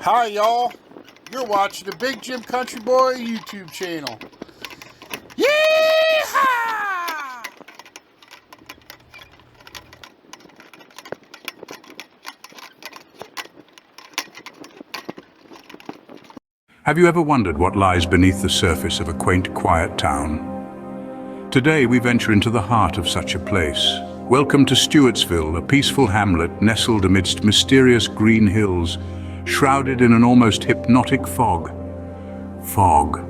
Hi y'all, you're watching the Big Jim Country Boy YouTube channel. Yeehaw! Have you ever wondered what lies beneath the surface of a quaint, quiet town? Today we venture into the heart of such a place. Welcome to Stewartsville, a peaceful hamlet nestled amidst mysterious green hills, shrouded in an almost hypnotic fog. Fog.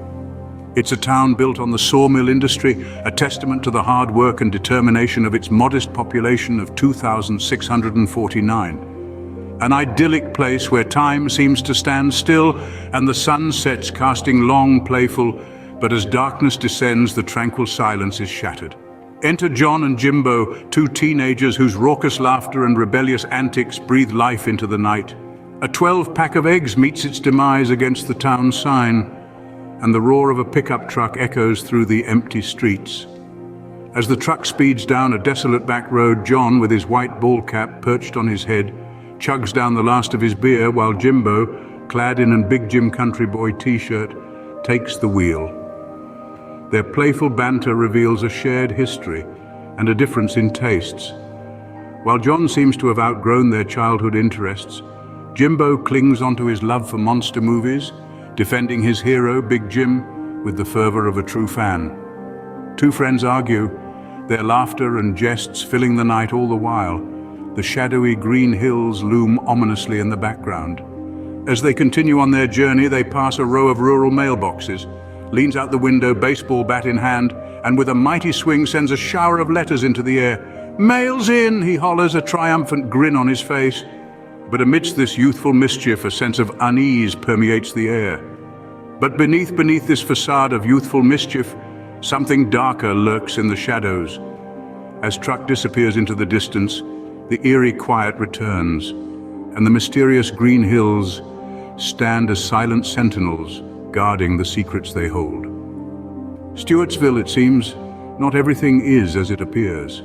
It's a town built on the sawmill industry, a testament to the hard work and determination of its modest population of 2,649. An idyllic place where time seems to stand still and the sun sets, casting long, playful, but as darkness descends, the tranquil silence is shattered. Enter John and Jimbo, two teenagers whose raucous laughter and rebellious antics breathe life into the night. A 12-pack of eggs meets its demise against the town sign, and the roar of a pickup truck echoes through the empty streets. As the truck speeds down a desolate back road, John, with his white ball cap perched on his head, chugs down the last of his beer while Jimbo, clad in a Big Jim Country Boy t-shirt, takes the wheel. Their playful banter reveals a shared history and a difference in tastes. While John seems to have outgrown their childhood interests, Jimbo clings onto his love for monster movies, defending his hero, Big Jim, with the fervor of a true fan. Two friends argue, their laughter and jests filling the night all the while. The shadowy green hills loom ominously in the background. As they continue on their journey, they pass a row of rural mailboxes, leans out the window, baseball bat in hand, and with a mighty swing sends a shower of letters into the air. "Mail's in," he hollers, a triumphant grin on his face. But amidst this youthful mischief, a sense of unease permeates the air. But beneath this facade of youthful mischief, something darker lurks in the shadows. As truck disappears into the distance, the eerie quiet returns, and the mysterious green hills stand as silent sentinels, guarding the secrets they hold. Stewartsville, it seems, not everything is as it appears.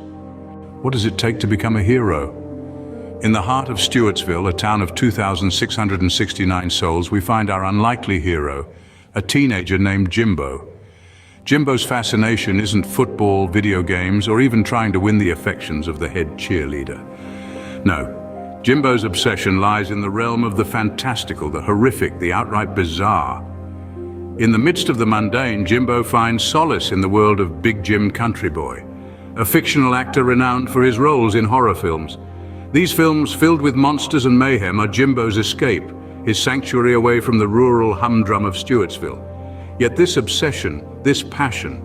What does it take to become a hero? In the heart of Stewartsville, a town of 2,669 souls, we find our unlikely hero, a teenager named Jimbo. Jimbo's fascination isn't football, video games, or even trying to win the affections of the head cheerleader. No, Jimbo's obsession lies in the realm of the fantastical, the horrific, the outright bizarre. In the midst of the mundane, Jimbo finds solace in the world of Big Jim Country Boy, a fictional actor renowned for his roles in horror films. These films, filled with monsters and mayhem, are Jimbo's escape, his sanctuary away from the rural humdrum of Stewartsville. Yet this obsession, this passion,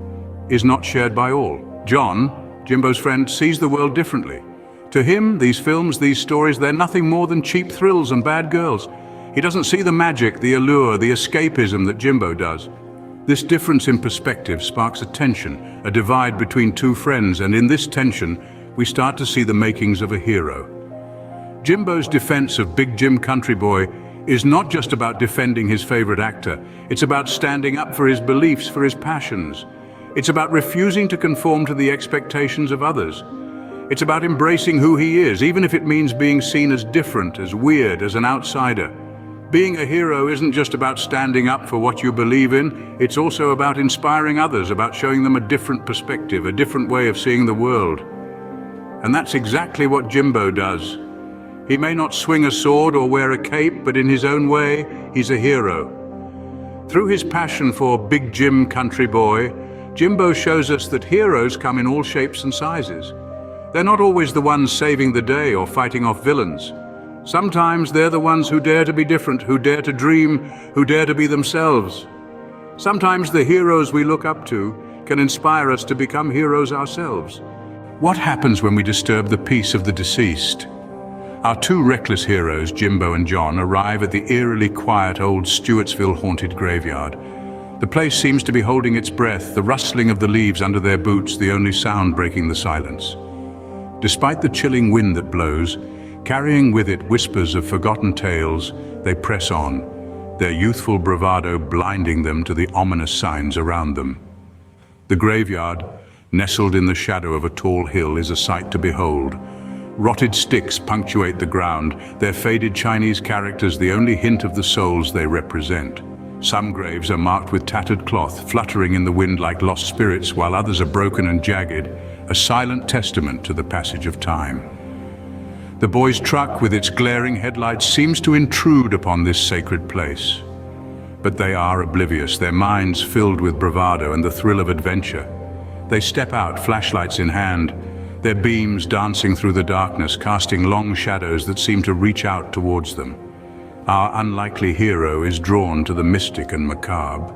is not shared by all. John, Jimbo's friend, sees the world differently. To him, these films, these stories, they're nothing more than cheap thrills and bad girls. He doesn't see the magic, the allure, the escapism that Jimbo does. This difference in perspective sparks a tension, a divide between two friends, and in this tension, we start to see the makings of a hero. Jimbo's defense of Big Jim Country Boy is not just about defending his favorite actor. It's about standing up for his beliefs, for his passions. It's about refusing to conform to the expectations of others. It's about embracing who he is, even if it means being seen as different, as weird, as an outsider. Being a hero isn't just about standing up for what you believe in, it's also about inspiring others, about showing them a different perspective, a different way of seeing the world. And that's exactly what Jimbo does. He may not swing a sword or wear a cape, but in his own way, he's a hero. Through his passion for Big Jim Country Boy, Jimbo shows us that heroes come in all shapes and sizes. They're not always the ones saving the day or fighting off villains. Sometimes they're the ones who dare to be different, who dare to dream, who dare to be themselves. Sometimes the heroes we look up to can inspire us to become heroes ourselves. What happens when we disturb the peace of the deceased? Our two reckless heroes, Jimbo and John, arrive at the eerily quiet old Stewartsville haunted graveyard. The place seems to be holding its breath, the rustling of the leaves under their boots, the only sound breaking the silence. Despite the chilling wind that blows, carrying with it whispers of forgotten tales, they press on, their youthful bravado blinding them to the ominous signs around them. The graveyard, nestled in the shadow of a tall hill, is a sight to behold. Rotted sticks punctuate the ground, their faded Chinese characters the only hint of the souls they represent. Some graves are marked with tattered cloth, fluttering in the wind like lost spirits, while others are broken and jagged, a silent testament to the passage of time. The boys' truck with its glaring headlights seems to intrude upon this sacred place. But they are oblivious, their minds filled with bravado and the thrill of adventure. They step out, flashlights in hand, their beams dancing through the darkness, casting long shadows that seem to reach out towards them. Our unlikely hero is drawn to the mystic and macabre.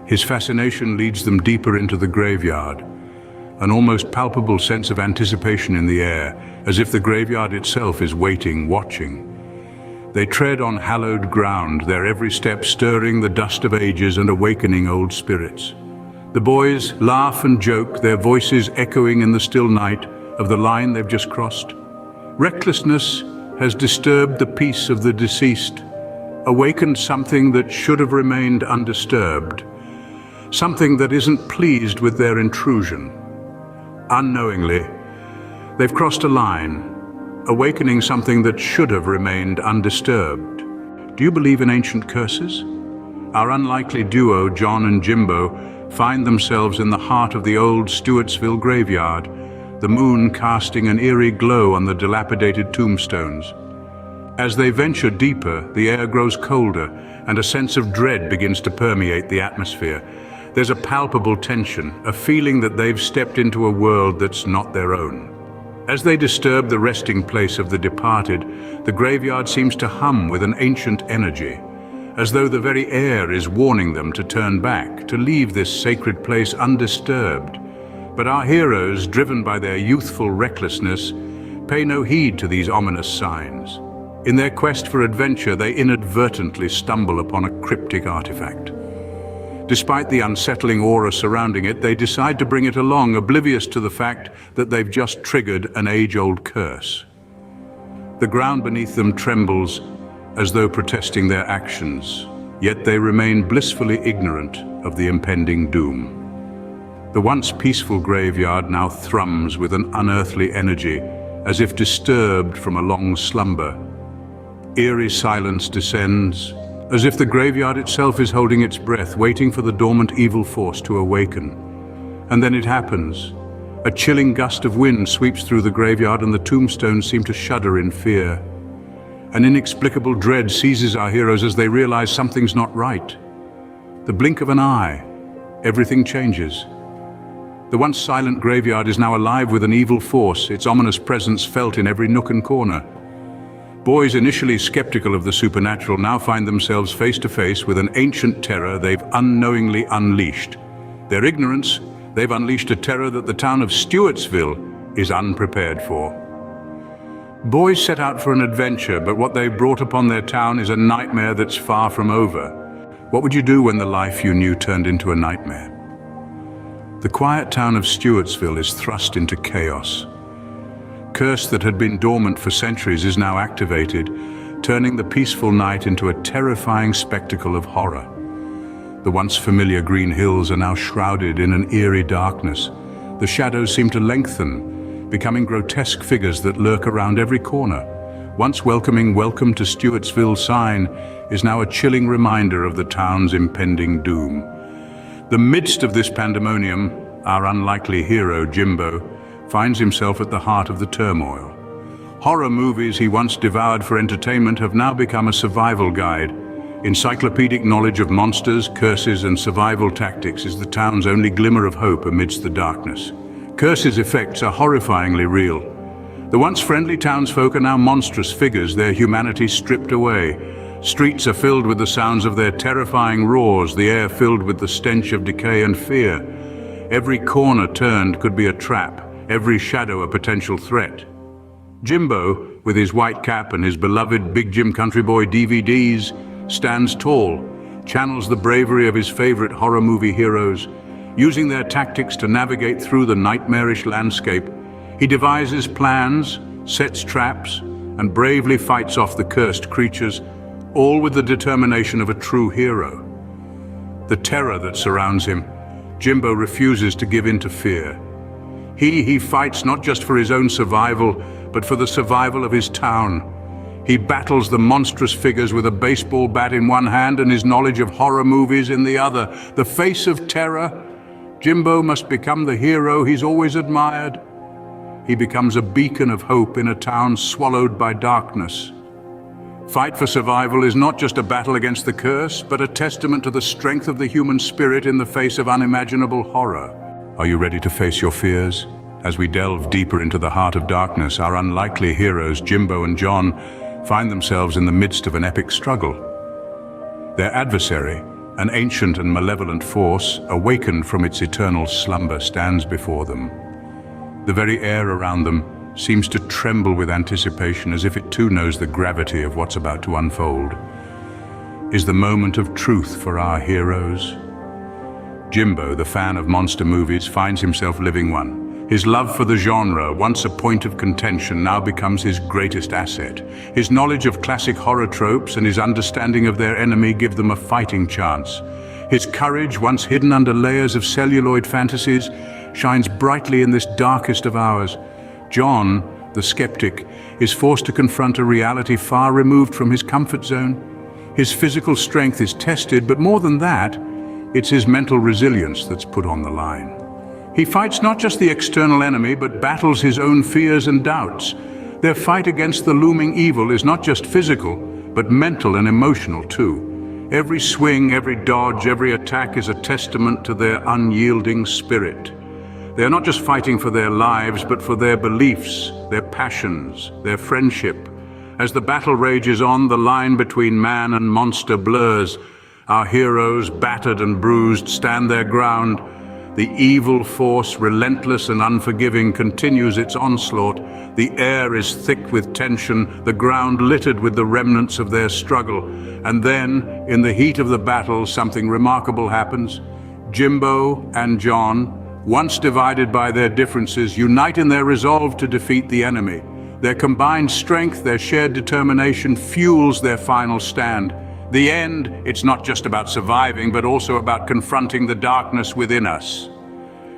His fascination leads them deeper into the graveyard, an almost palpable sense of anticipation in the air, as if the graveyard itself is waiting, watching. They tread on hallowed ground, their every step stirring the dust of ages and awakening old spirits. The boys laugh and joke, their voices echoing in the still night of the line they've just crossed. Recklessness has disturbed the peace of the deceased, awakened something that should have remained undisturbed, something that isn't pleased with their intrusion. Unknowingly, they've crossed a line, awakening something that should have remained undisturbed. Do you believe in ancient curses? Our unlikely duo, John and Jimbo, find themselves in the heart of the old Stewartsville graveyard, the moon casting an eerie glow on the dilapidated tombstones. As they venture deeper, the air grows colder, and a sense of dread begins to permeate the atmosphere. There's a palpable tension, a feeling that they've stepped into a world that's not their own. As they disturb the resting place of the departed, the graveyard seems to hum with an ancient energy, as though the very air is warning them to turn back, to leave this sacred place undisturbed. But our heroes, driven by their youthful recklessness, pay no heed to these ominous signs. In their quest for adventure, they inadvertently stumble upon a cryptic artifact. Despite the unsettling aura surrounding it, they decide to bring it along, oblivious to the fact that they've just triggered an age-old curse. The ground beneath them trembles, as though protesting their actions, yet they remain blissfully ignorant of the impending doom. The once peaceful graveyard now thrums with an unearthly energy, as if disturbed from a long slumber. Eerie silence descends, as if the graveyard itself is holding its breath, waiting for the dormant evil force to awaken. And then it happens. A chilling gust of wind sweeps through the graveyard, and the tombstones seem to shudder in fear. An inexplicable dread seizes our heroes as they realize something's not right. The blink of an eye, everything changes. The once silent graveyard is now alive with an evil force, its ominous presence felt in every nook and corner. Boys initially skeptical of the supernatural now find themselves face to face with an ancient terror they've unknowingly unleashed. Their ignorance, they've unleashed a terror that the town of Stewartsville is unprepared for. Boys set out for an adventure, but what they've brought upon their town is a nightmare that's far from over. What would you do when the life you knew turned into a nightmare? The quiet town of Stewartsville is thrust into chaos. Curse that had been dormant for centuries is now activated, turning the peaceful night into a terrifying spectacle of horror. The once familiar green hills are now shrouded in an eerie darkness. The shadows seem to lengthen, becoming grotesque figures that lurk around every corner. Once welcoming "Welcome to Stewartsville" sign is now a chilling reminder of the town's impending doom. The midst of this pandemonium, our unlikely hero, Jimbo, finds himself at the heart of the turmoil. Horror movies he once devoured for entertainment have now become a survival guide. Encyclopedic knowledge of monsters, curses, and survival tactics is the town's only glimmer of hope amidst the darkness. Curses' effects are horrifyingly real. The once friendly townsfolk are now monstrous figures, their humanity stripped away. Streets are filled with the sounds of their terrifying roars, the air filled with the stench of decay and fear. Every corner turned could be a trap, every shadow a potential threat. Jimbo, with his white cap and his beloved Big Jim Country Boy DVDs, stands tall, channels the bravery of his favorite horror movie heroes. Using their tactics to navigate through the nightmarish landscape, he devises plans, sets traps, and bravely fights off the cursed creatures, all with the determination of a true hero. The terror that surrounds him, Jimbo refuses to give in to fear. He fights not just for his own survival, but for the survival of his town. He battles the monstrous figures with a baseball bat in one hand and his knowledge of horror movies in the other. The face of terror, Jimbo must become the hero he's always admired. He becomes a beacon of hope in a town swallowed by darkness. Fight for Survival is not just a battle against the curse, but a testament to the strength of the human spirit in the face of unimaginable horror. Are you ready to face your fears? As we delve deeper into the heart of darkness, our unlikely heroes, Jimbo and John, find themselves in the midst of an epic struggle. Their adversary, an ancient and malevolent force, awakened from its eternal slumber, stands before them. The very air around them seems to tremble with anticipation, as if it too knows the gravity of what's about to unfold. Is the moment of truth for our heroes? Jimbo, the fan of monster movies, finds himself living one. His love for the genre, once a point of contention, now becomes his greatest asset. His knowledge of classic horror tropes and his understanding of their enemy give them a fighting chance. His courage, once hidden under layers of celluloid fantasies, shines brightly in this darkest of hours. John, the skeptic, is forced to confront a reality far removed from his comfort zone. His physical strength is tested, but more than that, it's his mental resilience that's put on the line. He fights not just the external enemy, but battles his own fears and doubts. Their fight against the looming evil is not just physical, but mental and emotional too. Every swing, every dodge, every attack is a testament to their unyielding spirit. They are not just fighting for their lives, but for their beliefs, their passions, their friendship. As the battle rages on, the line between man and monster blurs. Our heroes, battered and bruised, stand their ground. The evil force, relentless and unforgiving, continues its onslaught. The air is thick with tension, the ground littered with the remnants of their struggle. And then, in the heat of the battle, something remarkable happens. Jimbo and John, once divided by their differences, unite in their resolve to defeat the enemy. Their combined strength, their shared determination fuels their final stand. The end, it's not just about surviving, but also about confronting the darkness within us.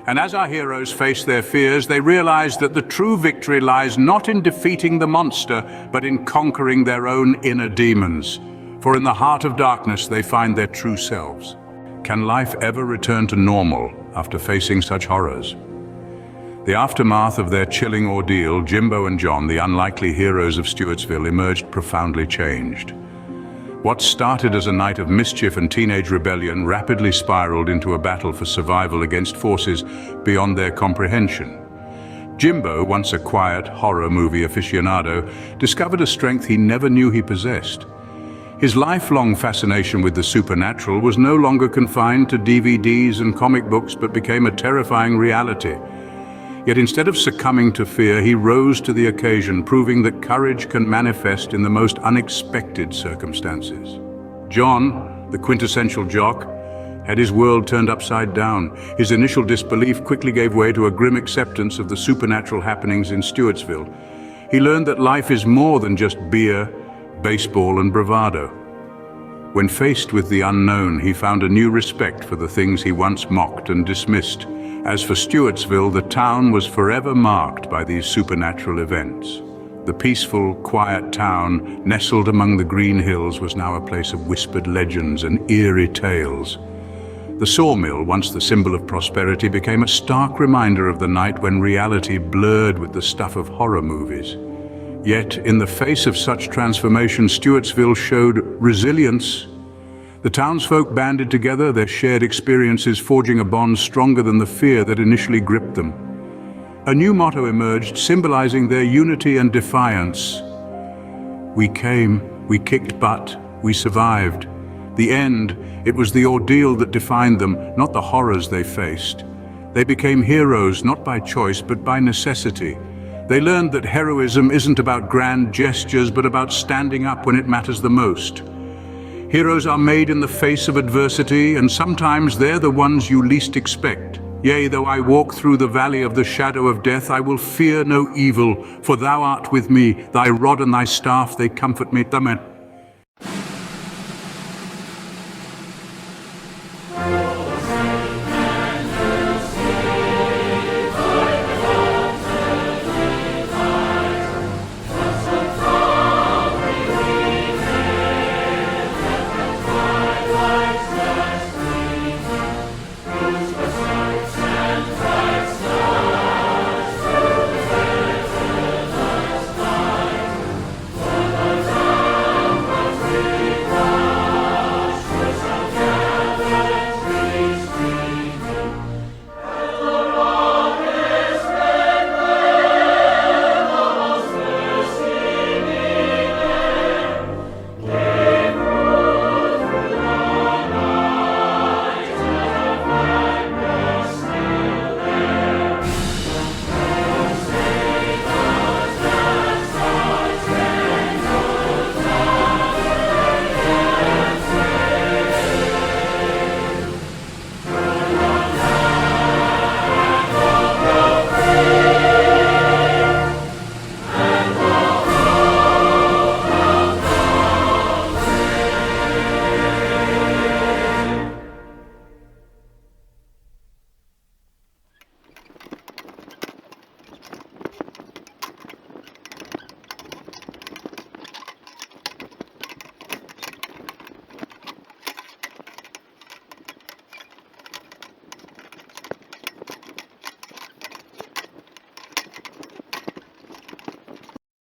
And as our heroes face their fears, they realize that the true victory lies not in defeating the monster, but in conquering their own inner demons. For in the heart of darkness, they find their true selves. Can life ever return to normal after facing such horrors? The aftermath of their chilling ordeal, Jimbo and John, the unlikely heroes of Stewartsville, emerged profoundly changed. What started as a night of mischief and teenage rebellion rapidly spiraled into a battle for survival against forces beyond their comprehension. Jimbo, once a quiet horror movie aficionado, discovered a strength he never knew he possessed. His lifelong fascination with the supernatural was no longer confined to DVDs and comic books, but became a terrifying reality. Yet instead of succumbing to fear, he rose to the occasion, proving that courage can manifest in the most unexpected circumstances. John, the quintessential jock, had his world turned upside down. His initial disbelief quickly gave way to a grim acceptance of the supernatural happenings in Stewartsville. He learned that life is more than just beer, baseball, and bravado. When faced with the unknown, he found a new respect for the things he once mocked and dismissed. As for Stewartsville, the town was forever marked by these supernatural events. The peaceful, quiet town, nestled among the green hills, was now a place of whispered legends and eerie tales. The sawmill, once the symbol of prosperity, became a stark reminder of the night when reality blurred with the stuff of horror movies. Yet, in the face of such transformation, Stewartsville showed resilience. The townsfolk banded together, their shared experiences forging a bond stronger than the fear that initially gripped them. A new motto emerged, symbolizing their unity and defiance. We came, we kicked butt, we survived. The end, it was the ordeal that defined them, not the horrors they faced. They became heroes, not by choice, but by necessity. They learned that heroism isn't about grand gestures, but about standing up when it matters the most. Heroes are made in the face of adversity, and sometimes they're the ones you least expect. Yea, though I walk through the valley of the shadow of death, I will fear no evil, for thou art with me. Thy rod and thy staff, they comfort me. Amen.